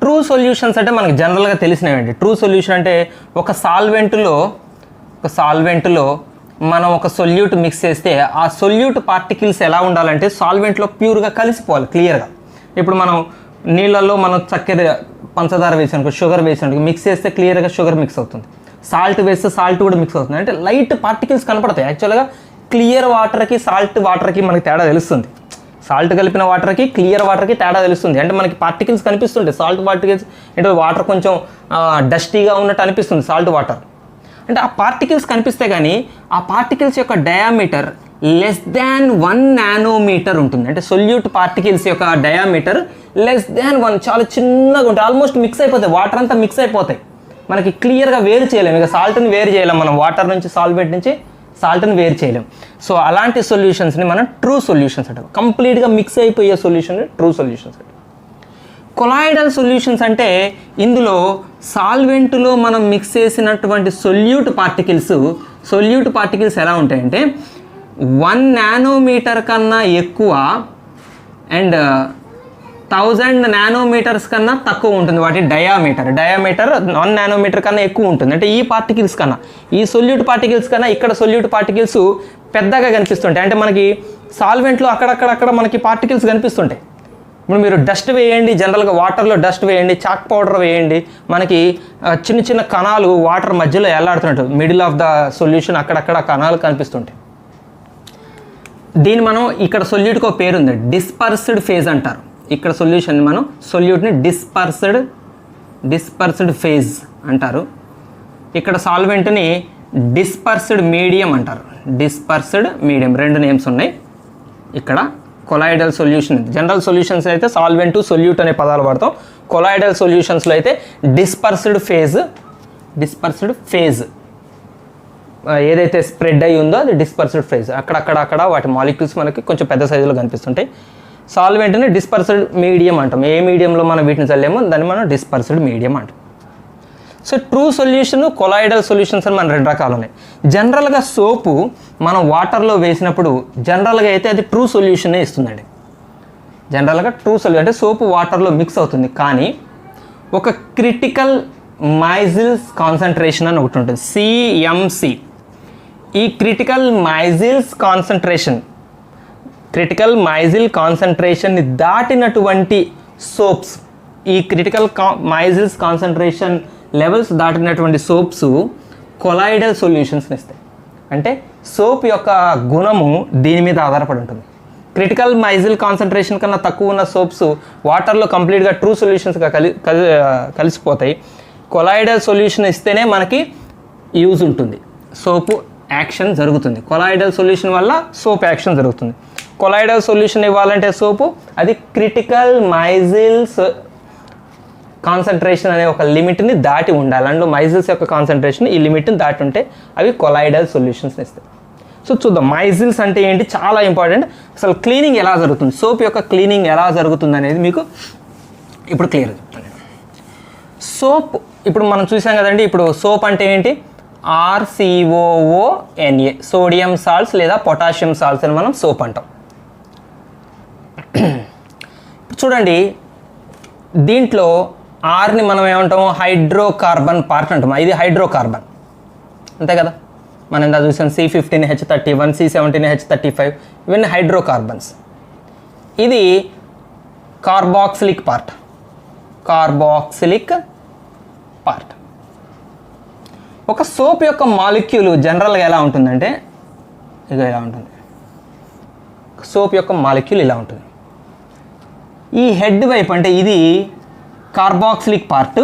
True solutions అంటే మనకు జనరల్గా తెలిసినవేంటి? ట్రూ సొల్యూషన్ అంటే ఒక సాల్వెంట్లో మనం ఒక సొల్యూట్ మిక్స్ చేస్తే ఆ సొల్యూట్ పార్టికల్స్ ఎలా ఉండాలంటే సాల్వెంట్లో ప్యూర్గా కలిసిపోవాలి క్లియర్గా. ఇప్పుడు మనం నీళ్ళల్లో మనం చక్కెర పంచదార వేసాను, షుగర్ వేసాను, మిక్స్ చేస్తే క్లియర్గా షుగర్ మిక్స్ అవుతుంది. సాల్ట్ వేస్తే సాల్ట్ కూడా మిక్స్ అవుతుంది. అంటే లైట్ పార్టికల్స్ కనపడతాయి. యాక్చువల్గా క్లియర్ వాటర్కి సాల్ట్ వాటర్కి మనకి తేడా తెలుస్తుంది. సాల్ట్ కలిపిన వాటర్కి క్లియర్ వాటర్కి తేడా తెలుస్తుంది. అంటే మనకి పార్టికల్స్ కనిపిస్తుంటాయి. సాల్ట్ పార్టికల్స్ అంటే వాటర్ కొంచెం డస్టీగా ఉన్నట్టు అనిపిస్తుంది సాల్ట్ వాటర్. అంటే ఆ పార్టికల్స్ కనిపిస్తే కానీ ఆ పార్టికల్స్ యొక్క డయామీటర్ <1 నానోమీటర్ ఉంటుంది. అంటే సొల్యూట్ పార్టికల్స్ యొక్క డయామీటర్ <1, చాలా చిన్నగా ఉంటాయి. ఆల్మోస్ట్ మిక్స్ అయిపోతాయి, వాటర్ అంతా మిక్స్ అయిపోతాయి. మనకి క్లియర్గా వేరు చేయలేము. ఇక సాల్ట్ని వేరు చేయలేము మనం, వాటర్ నుంచి సాల్వెంట్ నుంచి సాల్ట్ని వేరు చేయలేము. సో అలాంటి సొల్యూషన్స్ని మనం ట్రూ సొల్యూషన్స్ అంటాం. కంప్లీట్గా మిక్స్ అయిపోయే సొల్యూషన్ ట్రూ సొల్యూషన్స్ అంటాం. కొలాయిడల్ సొల్యూషన్స్ అంటే ఇందులో సాల్వెంట్లో మనం మిక్స్ చేసినటువంటి సొల్యూట్ పార్టికల్స్ ఎలా ఉంటాయంటే 1 నానోమీటర్ కన్నా ఎక్కువ అండ్ 1000 నానోమీటర్స్ కన్నా తక్కువ ఉంటుంది. వాటి డయామీటర్ 1 నానోమీటర్ కన్నా ఎక్కువ ఉంటుంది. అంటే ఈ పార్టికల్స్ కన్నా, ఈ సొల్యూట్ పార్టికల్స్ కన్నా ఇక్కడ సొల్యూట్ పార్టికల్స్ పెద్దగా కనిపిస్తుంటాయి. అంటే మనకి సాల్వెంట్లో అక్కడక్కడ మనకి పార్టికల్స్ కనిపిస్తుంటాయి. ఇప్పుడు మీరు డస్ట్ వేయండి, జనరల్గా వాటర్లో డస్ట్ వేయండి, చాక్ పౌడర్ వేయండి, మనకి చిన్న చిన్న కణాలు వాటర్ మధ్యలో ఎల్లాడుతున్నట్టు మిడిల్ ఆఫ్ ద సొల్యూషన్ అక్కడక్కడ కణాలు కనిపిస్తుంటాయి. దీన్ని మనం ఇక్కడ సొల్యూట్కి ఒక పేరు ఉంది, డిస్పర్స్డ్ ఫేజ్ అంటారు. ఇక్కడ సొల్యూషన్ మనం సొల్యూట్ని డిస్పర్స్డ్ ఫేజ్ అంటారు. ఇక్కడ సాల్వెంట్ని డిస్పర్స్డ్ మీడియం అంటారు. డిస్పర్స్డ్ మీడియం 2 నేమ్స్ ఉన్నాయి. ఇక్కడ కొలాయిడల్ సొల్యూషన్, జనరల్ సొల్యూషన్స్ అయితే సాల్వెంట్ సొల్యూట్ అనే పదాలు వాడతాం. కొలాయిడల్ సొల్యూషన్స్లో అయితే డిస్పర్స్డ్ ఫేజ్ ఏదైతే స్ప్రెడ్ అయ్యి ఉందో అది డిస్పర్స్డ్ ఫేజ్. అక్కడ వాటి మాలిక్యూల్స్ మనకి కొంచెం పెద్ద సైజులో కనిపిస్తుంటాయి. సాల్వెంట్ని డిస్పర్స్డ్ మీడియం అంటాం. ఏ మీడియంలో మనం వీటిని చల్లేమో దాన్ని మనం డిస్పర్స్డ్ మీడియం అంటాం. So true solution, colloidal solutions అని మన 2 రకాలు ఉన్నాయి. జనరల్గా సోపు మనం వాటర్లో వేసినప్పుడు జనరల్గా అయితే అది ట్రూ సొల్యూషనే ఇస్తుందండి. జనరల్గా ట్రూ సొల్యూషన్ అంటే సోపు వాటర్లో మిక్స్ అవుతుంది. కానీ ఒక క్రిటికల్ మైజిల్స్ కాన్సన్ట్రేషన్ అని ఒకటి ఉంటుంది, CMC. ఈ క్రిటికల్ మైజిల్ కాన్సన్ట్రేషన్ని దాటినటువంటి సోప్స్, ఈ క్రిటికల్ మైజిల్స్ కాన్సన్ట్రేషన్ లెవెల్స్ దాటినటువంటి సోప్స్ కొలాయిడల్ సొల్యూషన్స్ని ఇస్తాయి. అంటే సోప్ యొక్క గుణము దీని మీద ఆధారపడి ఉంటుంది. క్రిటికల్ మైజిల్ కాన్సన్ట్రేషన్ కన్నా తక్కువ ఉన్న సోప్స్ వాటర్లో కంప్లీట్గా ట్రూ సొల్యూషన్స్గా కలిసిపోతాయి. కొలాయిడల్ సొల్యూషన్ ఇస్తేనే మనకి యూజ్ ఉంటుంది, సోపు యాక్షన్ జరుగుతుంది. కొలాయిడల్ సొల్యూషన్ వల్ల సోప్ యాక్షన్ జరుగుతుంది. కొలాయిడల్ సొల్యూషన్ ఇవ్వాలంటే సోపు అది క్రిటికల్ మైజిల్స్ కాన్సన్ట్రేషన్ అనే ఒక లిమిట్ని దాటి ఉండాలి. అందులో మైజిల్స్ యొక్క కాన్సన్ట్రేషన్ ఈ లిమిట్ని దాటి ఉంటే అవి కొలాయిడల్ సొల్యూషన్స్ని ఇస్తాయి. సో చూద్దాం మైజిల్స్ అంటే ఏంటి, చాలా ఇంపార్టెంట్. అసలు క్లీనింగ్ ఎలా జరుగుతుంది, సోప్ యొక్క క్లీనింగ్ ఎలా జరుగుతుంది అనేది మీకు ఇప్పుడు క్లియర్ చెప్తాను. సోప్ ఇప్పుడు మనం చూసాం కదండి. ఇప్పుడు సోప్ అంటే ఏంటి, RCOONA, సోడియం సాల్ట్స్ లేదా పొటాషియం సాల్ట్స్ అని మనం సోప్ అంటాం. చూడండి, దీంట్లో ఆర్ని మనం ఏమంటాము, హైడ్రోకార్బన్ పార్ట్ అంటాము. ఇది హైడ్రోకార్బన్ అంతే కదా. మనం ఇందా చూసాం C15H31, C17H35, ఇవన్నీ హైడ్రోకార్బన్స్. ఇది కార్బాక్సిలిక్ పార్ట్. ఒక సోప్ యొక్క మాలిక్యూల్ జనరల్గా ఎలా ఉంటుందంటే ఇలా ఉంటుంది. సోప్ యొక్క మాలిక్యూల్ ఇలా ఉంటుంది. ఈ హెడ్ వైపు అంటే ఇది కార్బాక్సిలిక్ పార్ట్,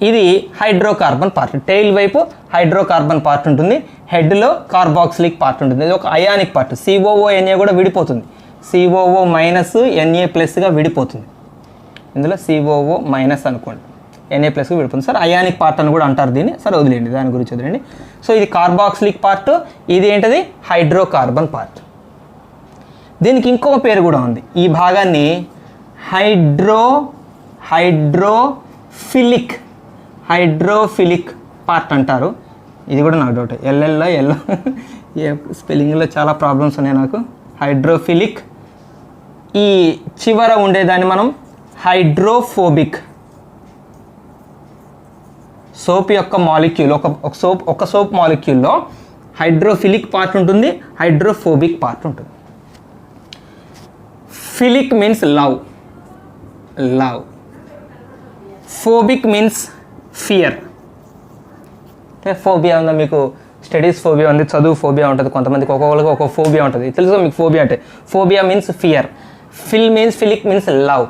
ఇది హైడ్రోకార్బన్ పార్ట్. టెయిల్ వైపు హైడ్రోకార్బన్ పార్ట్ ఉంటుంది, హెడ్లో కార్బాక్సిలిక్ పార్ట్ ఉంటుంది. ఇది ఒక అయానిక్ పార్ట్. COONA కూడా విడిపోతుంది. COO మైనస్ Na ప్లస్గా విడిపోతుంది. ఇందులో COO మైనస్ అనుకోండి, Na ప్లస్గా విడిపోతుంది. సార్ అయానిక్ పార్ట్ అని కూడా అంటారు దీన్ని. సరే వదిలేండి, దాని గురించి వదిలేండి. సో ఇది కార్బాక్సిలిక్ పార్ట్, ఇది ఏంటది హైడ్రోకార్బన్ పార్ట్. దీనికి ఇంకొక పేరు కూడా ఉంది. ఈ భాగాన్ని హైడ్రోఫిలిక్ పార్ట్ అంటారు. ఇది కూడా నాకు డౌట్, ఎల్లో స్పెల్లింగ్లో చాలా ప్రాబ్లమ్స్ ఉన్నాయి నాకు. హైడ్రోఫిలిక్. ఈ చివర ఉండేదాన్ని మనం హైడ్రోఫోబిక్. సోప్ యొక్క మాలిక్యూల్, ఒక సోప్ మాలిక్యూల్లో హైడ్రోఫిలిక్ పార్ట్ ఉంటుంది, హైడ్రోఫోబిక్ పార్ట్ ఉంటుంది. Philic means love. Phobic means fear. Phobia ఉందా మీకు? స్టడీస్ ఫోబియా ఉంది, చదువు ఫోబియా ఉంటుంది. కొంతమందికి ఒక్కొక్కరికి ఒక ఫోబియా ఉంటుంది. తెలుసు మీకు ఫోబియా అంటే? Phobia means fear. Philic means love.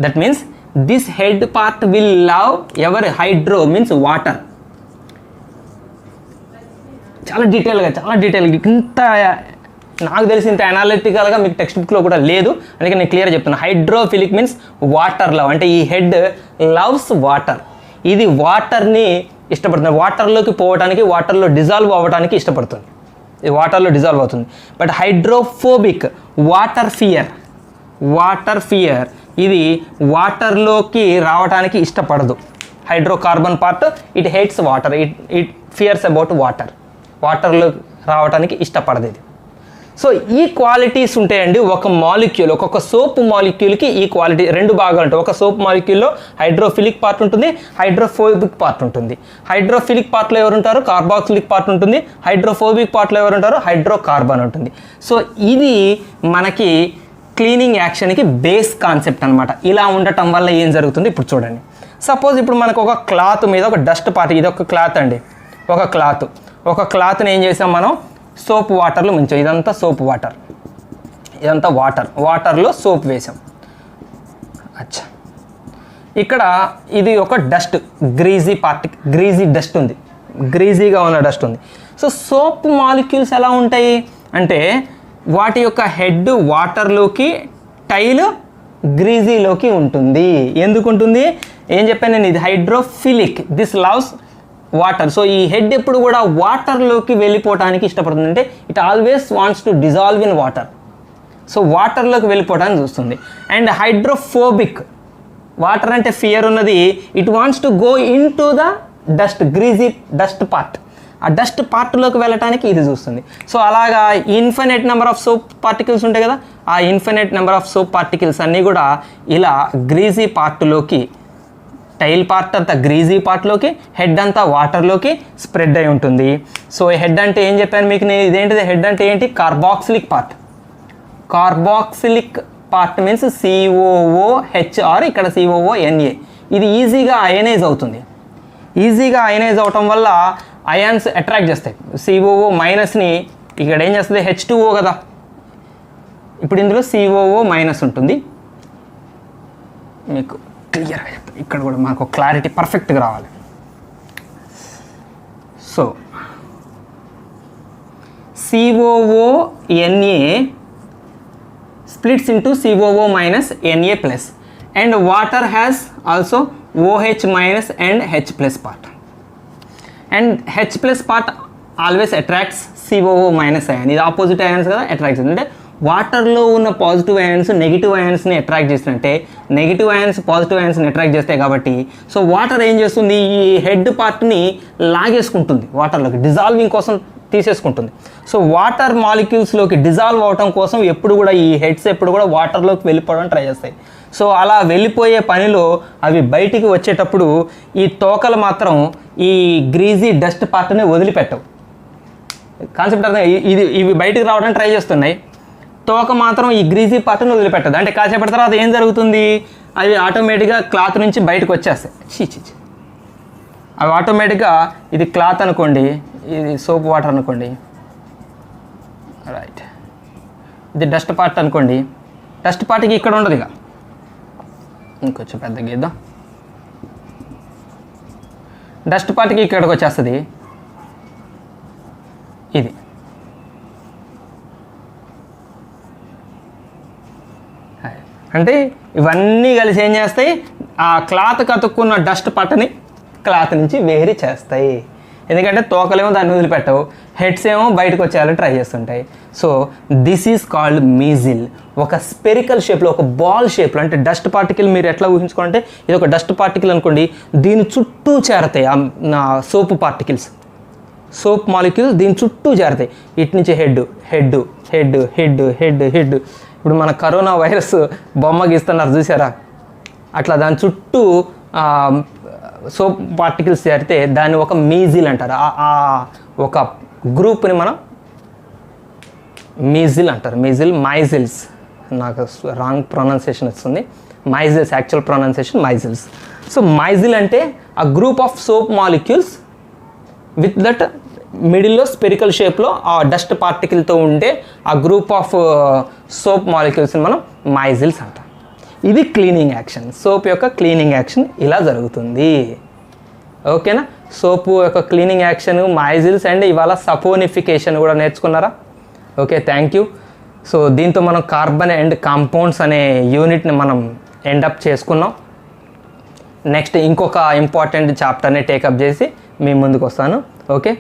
That means this head part will love ever hydro means water. చాలా డీటెయిల్గా ఇంత నాకు తెలిసి ఇంత అనాలిటికల్గా మీకు టెక్స్ట్ బుక్లో కూడా లేదు, అందుకే నేను క్లియర్గా చెప్తున్నాను. Hydrophilic means water love. అంటే ఈ హెడ్ లవ్స్ వాటర్. ఇది వాటర్ని ఇష్టపడుతుంది, వాటర్లోకి పోవడానికి, వాటర్లో డిజాల్వ్ అవ్వడానికి ఇష్టపడుతుంది. ఇది వాటర్లో డిజాల్వ్ అవుతుంది. బట్ హైడ్రోఫోబిక్ వాటర్ ఫియర్, ఇది వాటర్లోకి రావడానికి ఇష్టపడదు. Hydrocarbon part it hates water, it fears about వాటర్లో రావడానికి ఇష్టపడదు ఇది. సో ఈ క్వాలిటీస్ ఉంటాయండి ఒక మాలిక్యూల్. ఒక్కొక్క సోప్ మాలిక్యూల్కి ఈ క్వాలిటీ రెండు భాగాలు ఉంటాయి. ఒక సోప్ మాలిక్యూల్లో హైడ్రోఫిలిక్ పార్ట్ ఉంటుంది, హైడ్రోఫోబిక్ పార్ట్ ఉంటుంది. హైడ్రోఫిలిక్ పార్ట్లో ఎవరు ఉంటారు? కార్బాక్సిలిక్ పార్ట్ ఉంటుంది. హైడ్రోఫోబిక్ పార్ట్లో ఎవరు ఉంటారు? హైడ్రోకార్బన్ ఉంటుంది. సో ఇది మనకి క్లీనింగ్ యాక్షన్కి బేస్ కాన్సెప్ట్ అనమాట. ఇలా ఉండటం వల్ల ఏం జరుగుతుంది ఇప్పుడు చూడండి. సపోజ్ ఇప్పుడు మనకు ఒక క్లాత్ మీద ఒక డస్ట్ పార్ట్, ఇది ఒక క్లాత్ అండి, ఒక క్లాత్ని ఏం చేసాం మనం? సోప్ వాటర్లో ముంచాం. ఇదంతా సోప్ వాటర్, ఇదంతా వాటర్లో సోప్ వేసాం. అచ్చా, ఇక్కడ ఇది ఒక డస్ట్, గ్రీజీ డస్ట్ ఉంది, గ్రీజీగా ఉన్న డస్ట్ ఉంది. సో సోప్ మాలిక్యూల్స్ ఎలా ఉంటాయి అంటే వాటి యొక్క హెడ్ వాటర్లోకి, టైల్ గ్రీజీలోకి ఉంటుంది. ఎందుకు ఉంటుంది? ఏం చెప్పాను నేను? ఇది hydrophilic, this loves water. So ఈ హెడ్ ఎప్పుడు కూడా వాటర్లోకి వెళ్ళిపోవడానికి ఇష్టపడుతుంది. అంటే it always wants to dissolve in water. So వాటర్లోకి వెళ్ళిపోవడానికి చూస్తుంది. అండ్ హైడ్రోఫోబిక్, వాటర్ అంటే ఫియర్ ఉన్నది, it wants to go in to the dust, greasy dust part. ఆ డస్ట్ పార్ట్లోకి వెళ్ళటానికి ఇది చూస్తుంది. సో అలాగా infinite number of soap particles ఉంటాయి కదా, ఆ infinite number of soap particles అన్నీ కూడా ఇలా గ్రీజీ పార్ట్లోకి, టైల్ పార్ట్ అంతా గ్రీజీ పార్ట్లోకి, హెడ్ అంతా వాటర్లోకి స్ప్రెడ్ అయి ఉంటుంది. సో హెడ్ అంటే ఏం చెప్పాను మీకు నేను? ఇదేంటిది హెడ్ అంటే ఏంటి? Carboxylic part. Carboxylic part means COOH, ఇక్కడ COONA. ఇది ఈజీగా అయనైజ్ అవుతుంది. ఈజీగా అయనైజ్ అవటం వల్ల అయాన్స్ అట్రాక్ట్ చేస్తాయి. COO మైనస్ని ఇక్కడ ఏం చేస్తుంది? H2O కదా, ఇప్పుడు ఇందులో COO మైనస్ ఉంటుంది. మీకు క్లియర్గా చెప్తాను, ఇక్కడ కూడా మనకు క్లారిటీ పర్ఫెక్ట్గా రావాలి. So COONA splits into COO minus Na plus, and water has also OH minus and H plus part, and H plus part always attracts COO minus ion. ఇది ఆపోజిట్ అయాన్స్ కదా, అట్రాక్ట్ చేస్తుంది. అంటే వాటర్లో ఉన్న positive ions negative అయాన్స్ని attract చేస్తుంటే, negative ions positive అయాన్స్ని attract చేస్తాయి కాబట్టి, so water ఏం చేస్తుంది? ఈ హెడ్ పార్ట్ని లాగేసుకుంటుంది వాటర్లోకి, డిజాల్వింగ్ కోసం తీసేసుకుంటుంది. సో వాటర్ మాలిక్యూల్స్లోకి డిజాల్వ్ అవటం కోసం ఎప్పుడు కూడా ఈ హెడ్స్ ఎప్పుడు కూడా వాటర్లోకి వెళ్ళిపోవడం ట్రై చేస్తాయి. సో అలా వెళ్ళిపోయే పనిలో అవి బయటికి వచ్చేటప్పుడు ఈ తోకలు మాత్రం ఈ గ్రీజీ డస్ట్ పార్ట్ని వదిలిపెట్టవు. కాన్సెప్ట్ అర్థం, ఇవి బయటికి రావడానికి ట్రై చేస్తున్నాయి, తోక మాత్రం ఈ గ్రీజీ పార్ట్ని వదిలిపెట్టదు. అంటే కాసేపటి తర్వాత ఏం జరుగుతుంది, అవి ఆటోమేటిక్గా క్లాత్ నుంచి బయటకు వచ్చేస్తాయి. చీ అవి ఆటోమేటిక్గా, ఇది క్లాత్ అనుకోండి, ఇది సోప్ వాటర్ అనుకోండి, రైట్, ఇది డస్ట్ పార్ట్ అనుకోండి, డస్ట్ పార్ట్కి ఇక్కడ ఉండదు. ఇక ఇంకొంచెం పెద్ద గీద్దాం, డస్ట్ పార్ట్కి ఇక్కడికి వచ్చేస్తుంది. ఇది అంటే ఇవన్నీ కలిసి ఏం చేస్తాయి, ఆ క్లాత్ కతుక్కున్న డస్ట్ పట్టని క్లాత్ నుంచి వేరు చేస్తాయి. ఎందుకంటే తోకలేమో దాన్ని వదిలిపెట్టవు, హెడ్స్ ఏమో బయటకు వచ్చేయాలని ట్రై చేస్తుంటాయి. So this is called measle. ఒక స్పెరికల్ షేప్లో, ఒక బాల్ షేప్లో, అంటే డస్ట్ పార్టికల్ మీరు ఎట్లా ఊహించుకోవాలంటే ఇది ఒక డస్ట్ పార్టికల్ అనుకోండి, దీని చుట్టూ చేరతాయి నా సోప్ పార్టికల్స్, సోప్ మాలిక్యూల్స్ దీని చుట్టూ చేరతాయి. ఇటు నుంచి head head head head head head. ఇప్పుడు మన కరోనా వైరస్ బొమ్మ గీస్తున్నారు చూసారా, అట్లా దాని చుట్టూ సోప్ పార్టికల్స్ చేరితే దాన్ని ఒక మీజిల్ అంటారు. ఒక గ్రూప్ని మనం మీజిల్ అంటారు. మీజిల్, మైజిల్స్, నాకు రాంగ్ ప్రొనౌన్సియేషన్ వస్తుంది, మైజిల్స్, యాక్చువల్ ప్రొనౌన్సియేషన్ మైజిల్స్. సో మైజిల్ అంటే ఆ group of soap molecules with that మిడిల్లో స్పెరికల్ షేప్లో ఆ డస్ట్ పార్టికల్తో ఉండే ఆ గ్రూప్ ఆఫ్ సోప్ మాలిక్యూల్స్ని మనం మైజిల్స్ అంటాం. ఇది క్లీనింగ్ యాక్షన్. సోప్ యొక్క క్లీనింగ్ యాక్షన్ ఇలా జరుగుతుంది. ఓకేనా, సోపు యొక్క క్లీనింగ్ యాక్షన్, మైజిల్స్, అండ్ ఇవాళ సపోనిఫికేషన్ కూడా నేర్చుకున్నారా? Okay, thank you. సో దీంతో మనం కార్బన్ అండ్ కాంపౌండ్స్ అనే యూనిట్ని మనం ఎండప్ చేసుకున్నాం. నెక్స్ట్ ఇంకొక ఇంపార్టెంట్ చాప్టర్ని టేకప్ చేసి మీ ముందుకు వస్తాను. ఓకే.